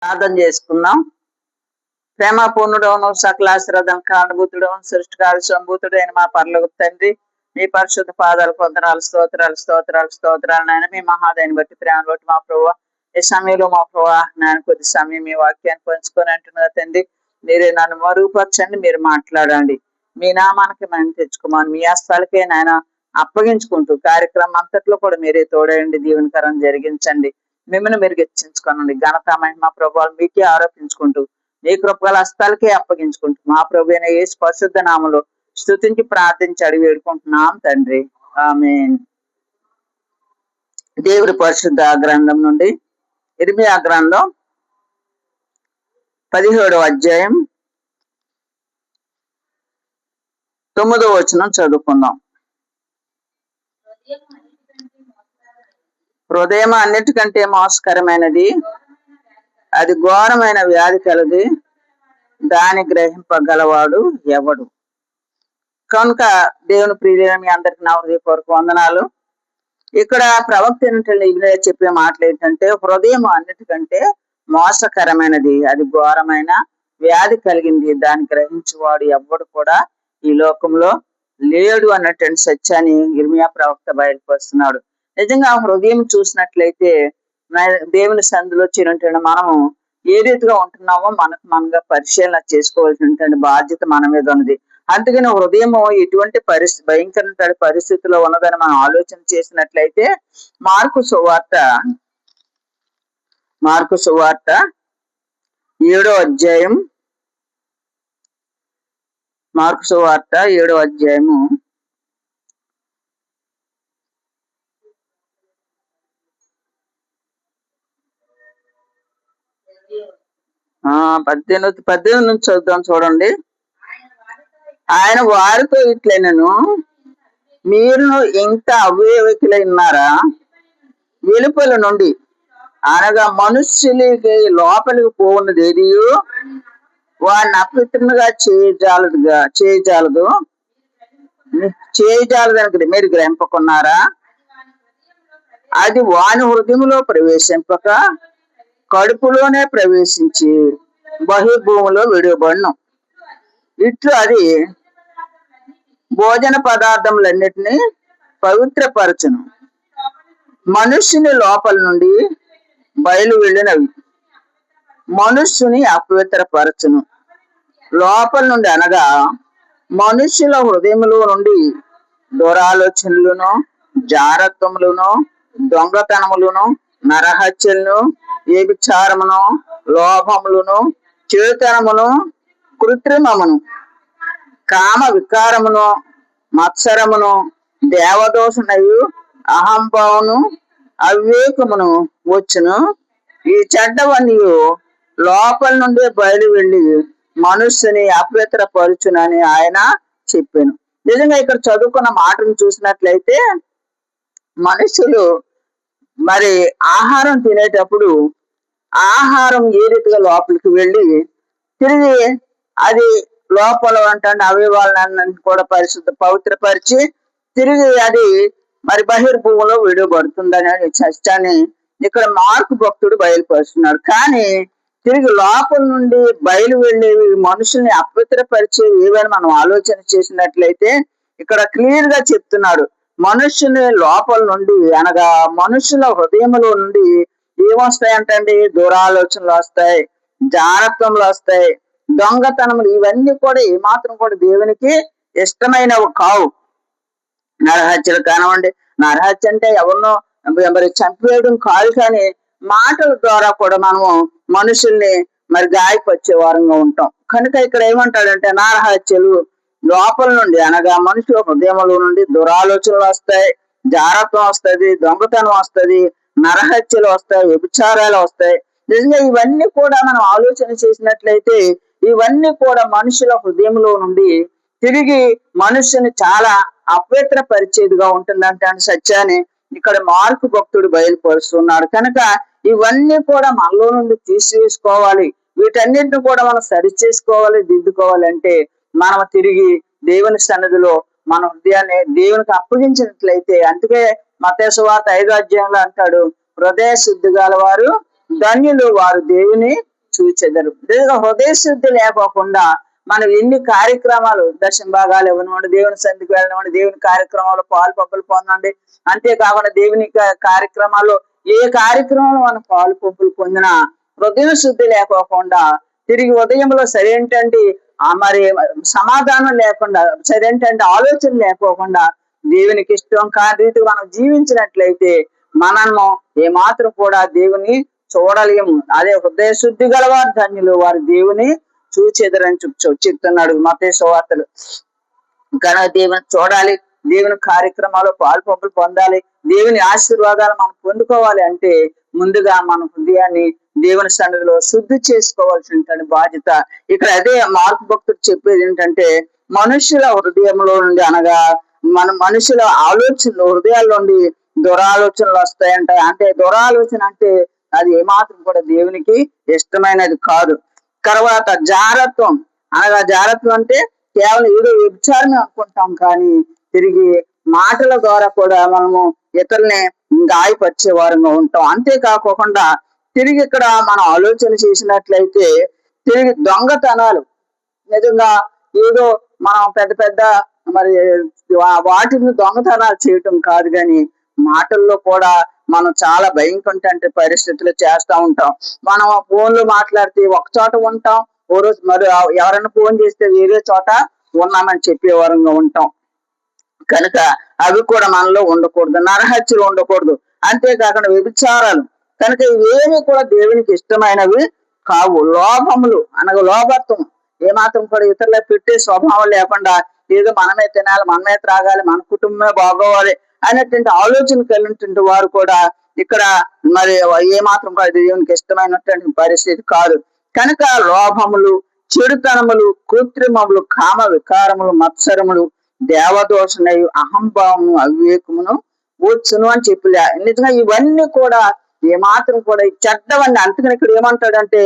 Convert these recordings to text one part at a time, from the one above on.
ప్రార్థన చేసుకుందాం. ప్రేమపూర్ణుడవును, సకలాశ్రదం కారణభూతుడవును, సృష్టికారు సంభూతుడైన మా పరలోక తండ్రి, మీ పరిశుద్ధ పాదాలు పొందనాలు, స్తోత్రాలు నాయన. మీ మహాదైని బట్టి ప్రేమను బట్టి మా ప్రభువా, ఈ సమయంలో మా ప్రభువా నాయన కొద్ది సమయం మీ వాక్యాన్ని పంచుకొని అంటున్నా తండ్రి, మీరే నన్ను మరుగుపరచండి, మీరు మాట్లాడండి, మీ నామానికి మేము తెచ్చుకోమని మీ హస్తాలకే నాయన అప్పగించుకుంటూ కార్యక్రమం అంతట్లో కూడా మీరే తోడయండి, దీవెనకరం జరిగించండి, మిమ్మల్ని మీరు హెచ్చించుకోనండి. ఘనత మహిమ ప్రభువాలు మీకే ఆరోపించుకుంటూ నీ కృపగల హస్తాలకే అప్పగించుకుంటూ మా ప్రభు అయిన యేసు పరిశుద్ధ నామములో స్తుతించి ప్రార్థించి అడిగి వేడుకుంటున్నాం తండ్రి, ఆమేన్. దేవుడి పరిశుద్ధ గ్రంథం నుండి ఇర్మియా గ్రంథం 17వ అధ్యాయం 9వ వచనం చదువుకుందాం. హృదయం అన్నిటికంటే మోసకరమైనది, అది ఘోరమైన వ్యాధి కలది, దాని గ్రహింపగలవాడు ఎవడు. కనుక దేవుని ప్రియులైన మీ అందరికి నా హృదయపూర్వక వందనాలు. ఇక్కడ ప్రవక్త ఇర్మియా చెప్పే మాటలు ఏంటంటే, హృదయం అన్నిటికంటే మోసకరమైనది, అది ఘోరమైన వ్యాధి కలిగింది, దాన్ని గ్రహించేవాడు ఎవడు కూడా ఈ లోకంలో లేడు అన్నటువంటి సత్యాన్ని ఇర్మియా ప్రవక్త బయలుపరుస్తున్నాడు. నిజంగా హృదయం చూసినట్లయితే దేవుని సంధిలో చేరినటువంటి మనము ఏ రీతిగా ఉంటున్నామో మనగా పరిశీలన చేసుకోవాల్సినటువంటి బాధ్యత మన మీద ఉన్నది. అందుకని హృదయము ఎటువంటి భయంకరమైన పరిస్థితిలో ఉన్నదని మనం ఆలోచన చేసినట్లయితే మార్కు సువార్త 7వ అధ్యాయం 18 నుంచి చదువుతాం చూడండి. ఆయన వారితో ఇట్లనెను, మీరు ఇంత అవివేకులై ఉన్నారా? వెలుపల నుండి అనగా మనుష్యులకి లోపలికి పోవున్నది ఏది వాడిని అపవిత్రంగా చేయజాలదని మీరు గ్రహింపకున్నారా? అది వాని హృదయంలో ప్రవేశింపక కడుపులోనే ప్రవేశించి బహిర్భూమిలో విడువబడును. ఇట్లు అది భోజన పదార్థములన్నిటినీ పవిత్రపరచును, మనుష్యుని లోపల నుండి బయలు వెళ్ళినవి మనుష్యుని అపవిత్రపరచును. లోపల నుండి అనగా మనుష్యుల హృదయములో నుండి దురాలోచనలను, జారత్వములను, దొంగతనములను, నరహత్యలను, వ్యభిచారమును, లోభములను, చేతనమును, కృత్రిమమును, కామ వికారమును, మత్సరమును, దేవదోషణయు, అహంభావమును, అవివేకమును వచ్చును. ఈ చెడ్డవన్నీ లోపల నుండి బయలు వెళ్ళి మనుష్యుని అపవిత్రపరచునని ఆయన చెప్పాను. నిజంగా ఇక్కడ చదువుకున్న మాటను చూసినట్లయితే మనుషులు మరి ఆహారం తినేటప్పుడు ఆహారం ఏ రీతిగా లోపలికి వెళ్ళి తిరిగి అది లోపల అంటే అవయవాలను కూడా పవిత్రపరిచి తిరిగి అది మరి బహిర్భూమిలో విడువబడుతుందనే సత్యాన్ని ఇక్కడ మార్కు భక్తుడు బయలుపరుస్తున్నాడు. కానీ తిరిగి లోపల నుండి బయలు వెళ్ళేవి మనుషుల్ని అపవిత్రపరిచేవి ఏవని మనం ఆలోచన చేసినట్లయితే ఇక్కడ క్లియర్ గా చెప్తున్నాడు. మనుష్యుని లోపల నుండి అనగా మనుషుల హృదయంలో నుండి ఏమొస్తాయంటండి? దురాలోచనలు వస్తాయి, జారత్వములు వస్తాయి, దొంగతనములు, ఇవన్నీ కూడా ఏమాత్రం కూడా దేవునికి ఇష్టమైనవి కావు. నరహత్యలు కానివ్వండి, నరహత్య అంటే ఎవరినో మరి చంపేయడం కాదు, కానీ మాటల ద్వారా కూడా మనము మనుషుల్ని మరి గాయపరిచే వారంగా ఉంటాం. కనుక ఇక్కడ ఏమంటాడంటే నరహత్యలు లోపల నుండి అనగా మనుషుల హృదయముల నుండి దురాలోచనలు వస్తాయి, జారత్వం వస్తుంది, దొంగతనం వస్తుంది, నరహత్యలు వస్తాయి, వ్యభిచారాలు వస్తాయి. నిజంగా ఇవన్నీ కూడా మనం ఆలోచన చేసినట్లయితే ఇవన్నీ కూడా మనుషుల హృదయంలో నుండి తిరిగి మనుషుని చాలా అపవిత్రపరిచేదిగా ఉంటుందంటే సత్యాన్ని ఇక్కడ మార్కు భక్తుడు బయలుపరుస్తున్నాడు. కనుక ఇవన్నీ కూడా మనలో నుండి తీసివేసుకోవాలి, వీటన్నిటిని కూడా మనం సరి చేసుకోవాలి, దిద్దుకోవాలంటే మనం తిరిగి దేవుని సన్నిధిలో మన హృదయాన్ని దేవునికి అప్పగించినట్లయితే, అందుకే మత్తయి సువార్త 5వ అధ్యాయంలో అంటాడు, హృదయ శుద్ధి గల వారు ధన్యులు, వారు దేవుని చూచెదరు. హృదయ శుద్ధి లేకోకుండా మనం ఎన్ని కార్యక్రమాలు దర్శన భాగాలు ఇవ్వనివ్వండి, దేవుని సన్నిధికి వెళ్ళనివ్వండి, దేవుని కార్యక్రమాల్లో పాలు పప్పులు పొందండి. అంతేకాకుండా దేవుని కార్యక్రమాల్లో ఏ కార్యక్రమంలో మనం పాలు పప్పులు పొందినా హృదయ శుద్ధి లేకోకుండా తిరిగి ఉదయంలో సరేంటండి మరి సమాధానం లేకుండా సరేంటంటే ఆలోచన లేకోకుండా దేవునికి ఇష్టం కాని రీతికి మనం జీవించినట్లయితే మనము ఏమాత్రం కూడా దేవుని చూడలేము. అదే హృదయ శుద్ధి గలవారు ధన్యులు, వారు దేవుని చూచెదరని చెప్తున్నాడు మత్తయి సువార్తలు. కనుక దేవుని చూడాలి, దేవుని కార్యక్రమాలు పాలు పంపులు పొందాలి, దేవుని ఆశీర్వాదాలు మనం పొందుకోవాలి అంటే ముందుగా మన హృదయాన్ని దేవుని సన్నిధిలో శుద్ధి చేసుకోవాల్సిన బాధ్యత. ఇక్కడ అదే మార్కు భక్తుడు చెప్పేది ఏంటంటే మనుషుల హృదయంలో నుండి అనగా మన మనుషుల ఆలోచనలు హృదయాల నుండి దురాలోచనలు వస్తాయంట. అంటే దురాలోచన అంటే అది ఏమాత్రం కూడా దేవునికి ఇష్టమైనది కాదు. తర్వాత జారత్వం అనగా జారత్వం అంటే కేవలం ఏదో వ్యభిచారమే అనుకుంటాం, కానీ తిరిగి మాటల ద్వారా కూడా మనము ఇతరుల్ని గాయపరిచే వారంగా ఉంటాం. అంతేకాకుండా తిరిగి ఇక్కడ మనం ఆలోచన చేసినట్లయితే తిరిగి దొంగతనాలు, నిజంగా ఏదో మనం పెద్ద పెద్ద మరి వాటిని దొంగతనాలు చేయటం కాదు, కానీ మాటల్లో కూడా మనం చాలా భయంకరమైన పరిస్థితులు చేస్తూ ఉంటాం. మనం ఫోన్లు మాట్లాడితే ఒక చోట ఉంటాం, ఓ రోజు మరి ఎవరైనా ఫోన్ చేస్తే వేరే చోట ఉన్నామని చెప్పేవారంగా ఉంటాం. కనుక అవి కూడా మనలో ఉండకూడదు, నరహత్యలు ఉండకూడదు, అంతేకాకుండా వ్యభిచారాలు. కనుక ఇవేమి కూడా దేవునికి ఇష్టమైనవి కావు. లోభములు అనగా లోభత్వం, ఏమాత్రం కూడా ఇతరులకు పెట్టే స్వభావం లేకుండా ఏదో మనమే తినాలి, మనమే త్రాగాలి, మన కుటుంబమే బాగోవాలి అనేటువంటి ఆలోచన కలిగినటువంటి వారు కూడా ఇక్కడ మరి ఏమాత్రం కూడా దేవునికి ఇష్టమైనటువంటి పరిస్థితి కాదు. కనుక లోభములు, చెడుతనములు, కృత్రిమములు, కామ వికారములు, మత్సరములు, దేవదోషణయు, అహంభావము, అవివేకమును వచ్చును అని చెప్పి నిజంగా ఇవన్నీ కూడా ఏమాత్రం కూడా చెడ్డవన్నీ. అందుకని ఇక్కడ ఏమంటాడంటే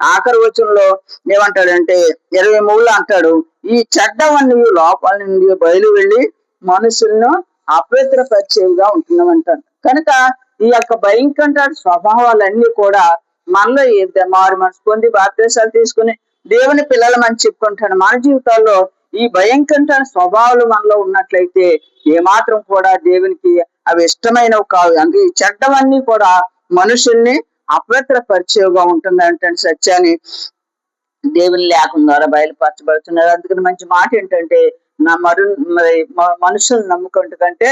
ఆఖరి వచనంలో ఏమంటాడంటే 23 అంటాడు, ఈ చెడ్డవన్నీ లోపల నుండి బయలు వెళ్ళి మనుషులను అపవిత్రపరిచేవిగా ఉంటున్నామంటాడు. కనుక ఈ యొక్క భయంకర స్వభావాలన్నీ కూడా మనలో మారు మనసు పొంది బాప్తిసాలు తీసుకుని దేవుని పిల్లలమని చెప్పుకుంటాడు. మన జీవితాల్లో ఈ భయంకర స్వభావాలు మనలో ఉన్నట్లయితే ఏమాత్రం కూడా దేవునికి అవి ఇష్టమైనవి కావు. అందుకే ఈ చెడ్డవన్నీ కూడా మనుషుల్ని అపవిత్రపరిచేవిగా ఉంటుంది అంటే సత్యాన్ని దేవుని లేఖం ద్వారా బయలుపరచబడుతున్నారు. అందుకని మంచి మాట ఏంటంటే మనుషులను నమ్ముకుంటు కంటే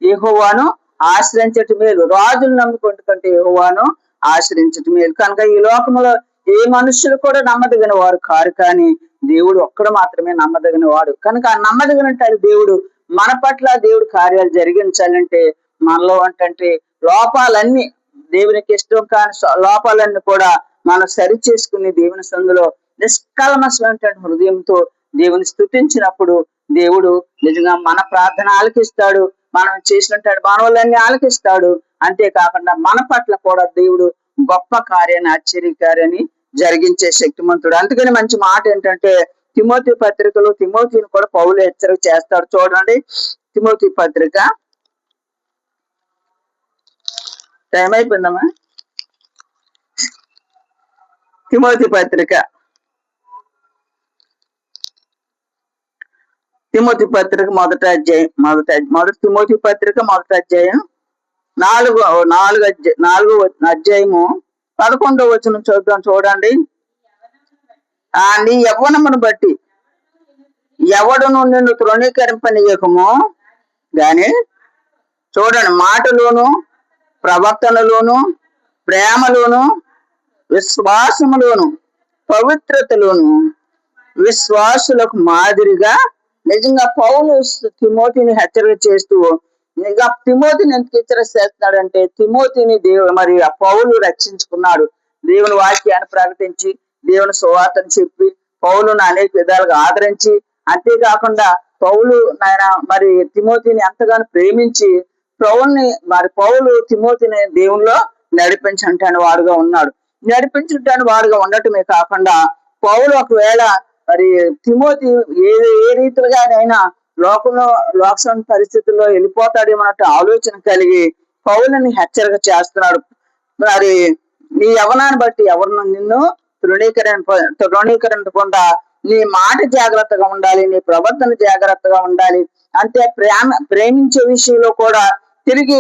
యెహోవాను ఆశ్రయించటం మేలు, రాజులు నమ్ముకుంటు కంటే యెహోవాను ఆశ్రయించటం మేలు. కనుక ఈ లోకంలో ఏ మనుషులు కూడా నమ్మదగిన వారు కారు, కానీ దేవుడు ఒక్కడు మాత్రమే నమ్మదగిన వాడు. కనుక ఆ నమ్మదగినట్టు దేవుడు మన పట్ల దేవుడు కార్యాలు జరిగించాలంటే మనలో అంటే లోపాలన్నీ, దేవునికి ఇష్టం కాని లోపాలన్నీ కూడా మనం సరి చేసుకుని దేవుని సందులో నిష్కల్మషమైనటువంటి హృదయంతో దేవుని స్తుతించినప్పుడు దేవుడు నిజంగా మన ప్రార్థన ఆలకిస్తాడు, మనం చేసినటువంటి మనవలన్నీ ఆలకిస్తాడు. అంతేకాకుండా మన పట్ల కూడా దేవుడు గొప్ప కార్యాన్ని, ఆశ్చర్యకార్యాన్ని జరిగించే శక్తిమంతుడు. అందుకని మంచి మాట ఏంటంటే తిమోతి పత్రికలో తిమోతిని కూడా పౌలు హెచ్చరిక చేస్తాడు. చూడండి తిమోతి పత్రిక, టైం అయిపోయిందమ్మా. తిమోతి పత్రిక మొదటి తిమోతి పత్రిక మొదటి అధ్యాయం 4వ అధ్యాయము 11వ వచనం చదువుతాం. చూడండి, నీ యవ్వనమును బట్టి ఎవడును నిన్ను తృణీకరింపనీయకము గాని, చూడండి, మాటలోను ప్రవర్తనలోను ప్రేమలోను విశ్వాసములోను పవిత్రతలోను విశ్వాసులకు మాదిరిగా. నిజంగా పౌలు తిమోతిని హెచ్చరిక చేస్తూ ఇంకా తిమోతిని ఎందుకు హెచ్చరిక చేస్తున్నాడంటే తిమోతిని మరి ఆ పౌలు రక్షించుకున్నాడు. దేవుని వాక్యాన్ని ప్రకటించి దేవుని సువార్తను చెప్పి పౌలును అనేక విధాలుగా ఆదరించి, అంతేకాకుండా పౌలు నాయన మరి తిమోతిని ఎంతగానో ప్రేమించి పౌలు తిమోతిని దేవునిలో నడిపించటానికి వాడుగా ఉన్నాడు. నడిపించటానికి వాడుగా ఉండటమే కాకుండా పౌలు ఒకవేళ మరి తిమోతి ఏ రీతిగానైనా లోకం పరిస్థితుల్లో వెళ్ళిపోతాడేమన్నట్టు ఆలోచన కలిగి పౌలుని హెచ్చరిక చేస్తున్నాడు. మరి నీ యవ్వనాన్ని బట్టి ఎవరిని నిన్ను తృణీకరించకుండా నీ మాట జాగ్రత్తగా ఉండాలి, నీ ప్రవర్తన జాగ్రత్తగా ఉండాలి. అంతే ప్రేమించే విషయంలో కూడా తిరిగి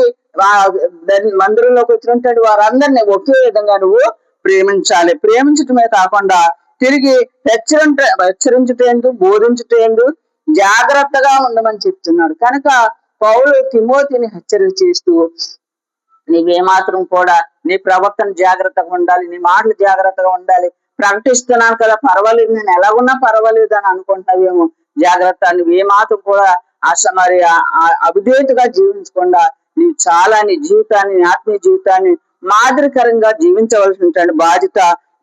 మందిరంలోకి వచ్చినటువంటి వారందరినీ ఒకే విధంగా నువ్వు ప్రేమించాలి. ప్రేమించటమే కాకుండా తిరిగి హెచ్చరించుటేందు బోధించుటేందు జాగ్రత్తగా ఉండమని చెప్తున్నాడు. కనుక పౌలు తిమోతిని హెచ్చరిక చేస్తూ నీవేమాత్రం కూడా నీ ప్రవర్తన జాగ్రత్తగా ఉండాలి, నీ మాటలు జాగ్రత్తగా ఉండాలి. ప్రకటిస్తున్నాను కదా పర్వాలేదు, నేను ఎలాగున్నా పర్వాలేదు అని అనుకుంటున్నావేమో. జాగ్రత్త, నువ్వేమాత్రం కూడా మరి అవిధేయతగా జీవించకుండా నీవు చాలా నీ జీవితాన్ని, నీ ఆత్మీయ జీవితాన్ని మాదిరికరంగా జీవించవలసినటువంటి బాధ్యత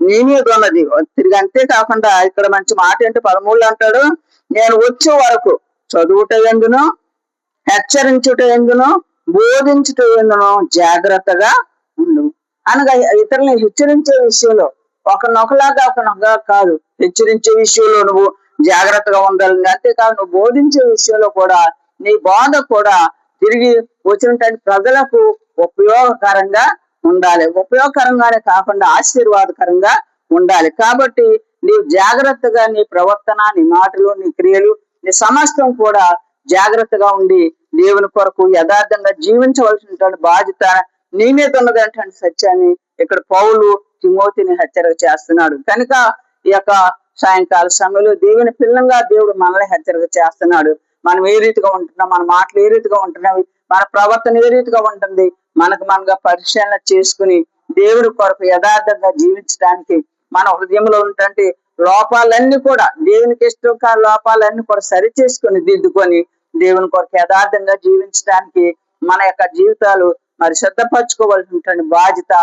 నీ మీద ఉన్నది. తిరిగి అంతేకాకుండా ఇక్కడ మంచి మాట ఏంటో 13 అంటాడు, నేను వచ్చే వరకు చదువుట ఎందును, హెచ్చరించుట ఎందును, బోధించుట ఎందును జాగ్రత్తగా ఉండు. అనగా ఇతరులను హెచ్చరించే విషయంలో ఒకనొకలాగా కాదు, హెచ్చరించే విషయంలో నువ్వు జాగ్రత్తగా ఉండాలి. అంతేకాదు నువ్వు బోధించే విషయంలో కూడా నీ బోధ కూడా తిరిగి వచ్చినటువంటి ప్రజలకు ఉపయోగకరంగా ఉండాలి. ఉపయోగకరంగానే కాకుండా ఆశీర్వాదకరంగా ఉండాలి. కాబట్టి నీవు జాగ్రత్తగా నీ ప్రవర్తన, నీ మాటలు, నీ క్రియలు, నీ సమస్తం కూడా జాగ్రత్తగా ఉండి దేవుని కొరకు యథార్థంగా జీవించవలసినటువంటి బాధ్యత నీ మీద ఉన్నదంటే సత్యాన్ని ఇక్కడ పౌలు తిమోతిని హెచ్చరిక చేస్తున్నాడు. కనుక ఈ యొక్క సాయంకాల సమయంలో దేవుని పిల్లంగా దేవుడు మనల్ని హెచ్చరిక చేస్తున్నాడు. మనం ఏ రీతిగా ఉంటున్నాం, మన మాటలు ఏ రీతిగా ఉంటున్నాయి, మన ప్రవర్తన ఏ రీతిగా ఉంటుంది, మనగా పరిశీలన చేసుకుని దేవుడి కొరకు యథార్థంగా జీవించడానికి మన హృదయంలో ఉన్నటువంటి లోపాలన్నీ కూడా, దేవునికి ఇష్టం కాని లోపాలన్నీ కూడా సరి చేసుకుని దిద్దుకొని దేవుని కొరకు యథార్థంగా జీవించడానికి మన యొక్క జీవితాలు మరి సిద్ధపరచుకోవాల్సినటువంటి బాధ్యత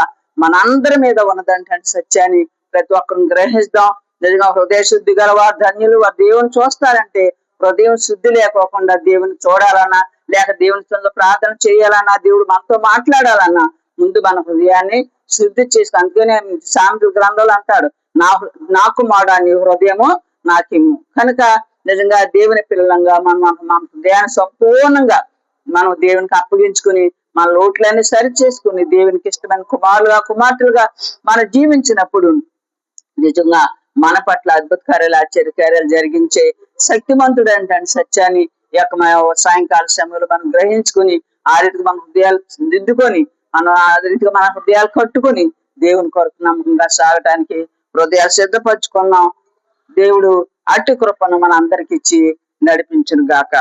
మనందరి మీద ఉన్నదంటే సత్యాన్ని ప్రతి ఒక్కరిని గ్రహిస్తాం. నిజంగా హృదయ శుద్ధి గల వారు ధన్యులు, వారు దేవుని చూస్తారంటే హృదయం శుద్ధి లేకోకుండా దేవుని చూడాలన్నా, లేక దేవుని ప్రార్థన చేయాలన్నా, దేవుడు మనతో మాట్లాడాలన్నా ముందు మన హృదయాన్ని శుద్ధి చేసుకు. అందుకనే సామెతల గ్రంథంలో అంటాడు, నాకు మాడా నీ హృదయము నాకిమ్ము. కనుక నిజంగా దేవుని పిల్లలంగా మన హృదయాన్ని సంపూర్ణంగా మనం దేవునికి అప్పగించుకుని మన లోట్లన్నీ సరి చేసుకుని దేవునికి ఇష్టమైన కుమారులుగా కుమార్తెలుగా మనం జీవించినప్పుడు నిజంగా మన పట్ల అద్భుత కార్యాలు, ఆశ్చర్యకార్యాలు జరిగించే శక్తిమంతుడు అంటే సత్యాన్ని ఈ యొక్క సాయంకాల సమయంలో మనం గ్రహించుకుని ఆ రీతిగా మన హృదయాలు దిద్దుకొని మనం ఆ రీతిగా మన హృదయాలు కట్టుకొని దేవుని కొరకు నమ్మకంగా సాగటానికి హృదయాలు సిద్ధపరచుకున్నాం. దేవుడు అట్టి కృపను మన అందరికి ఇచ్చి నడిపించును గాక.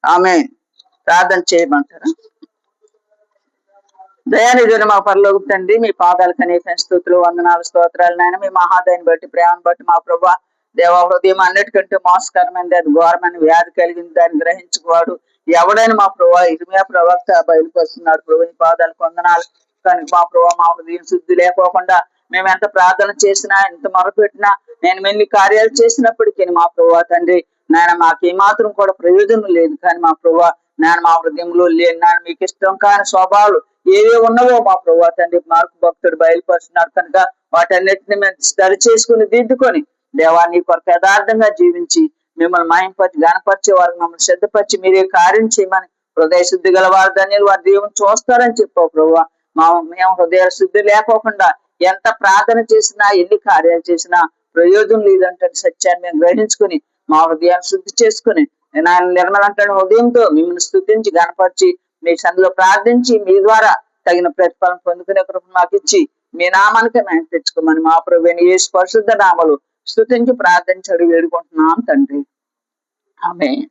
ఆమేన్. ప్రార్థన చేయమంటారా? దయానిధుని మా పరలోకపు తండ్రి, మీ పాదాలకు అనేక స్తుతులు, వందనాలు, స్తోత్రాలు నాయన. మీ మహాదయాన్ని బట్టి, ప్రేమను బట్టి మా ప్రభువా దేవ హృదయం అన్నిటికంటే మోసకరమైనది, అది ఘోరమైన వ్యాధి కలిగింది, దాన్ని గ్రహించుకోవాడు ఎవడైనా మా ప్రభా. ఇర్మియా ప్రవక్త బయలుపరుస్తున్నాడు ప్రభు, ఈ పాదాలకు వందనాలు. కానీ మా ప్రభా మా హృదయం శుద్ధి లేకోకుండా మేము ఎంత ప్రార్థన చేసినా, ఎంత మొరపెట్టినా, నేను ఎన్ని కార్యాలు చేసినప్పటికీ మా ప్రభా తండ్రి నాయన మాకు ఏమాత్రం కూడా ప్రయోజనం లేదు. కానీ మా ప్రభా నేను మా హృదయంలో లేని నాయన మీకు ఇష్టం కాని స్వభావాలు ఏవే ఉన్నవో మా ప్రభా తండ్రి మార్కు భక్తుడు బయలుపరుస్తున్నాడు. కనుక వాటన్నిటిని మేము సరి చేసుకుని దిద్దుకొని దేవా నీ కొరకు యథార్థంగా జీవించి మిమ్మల్ని మహింపరిచి గణపరిచే వారికి మమ్మల్ని సిద్ధపరిచి మీరే కార్యం చేయమని, హృదయ శుద్ధి గల వారు ధన్యులు, వారు దేవుని చూస్తారని చెప్పావు ప్రభా. మేము హృదయ శుద్ధి లేకోకుండా ఎంత ప్రార్థన చేసినా, ఎన్ని కార్యాలు చేసినా ప్రయోజనం లేదంటే సత్యాన్ని మేము గ్రహించుకుని మా హృదయాన్ని శుద్ధి చేసుకుని ఆయన నిర్మల అంటాడు హృదయంతో మిమ్మల్ని స్తుతించి గణపరిచి మీ సందులో ప్రార్థించి మీ ద్వారా తగిన ప్రతిఫలం పొందుకునే కృప మాకు ఇచ్చి మీ నామానికి మేము తెచ్చుకోమని మా ప్రభువైన యేసు పరిశుద్ధ నామములో స్తుతించి ప్రార్థించి వేడుకుంటున్నాం తండ్రి. ఆమేన్.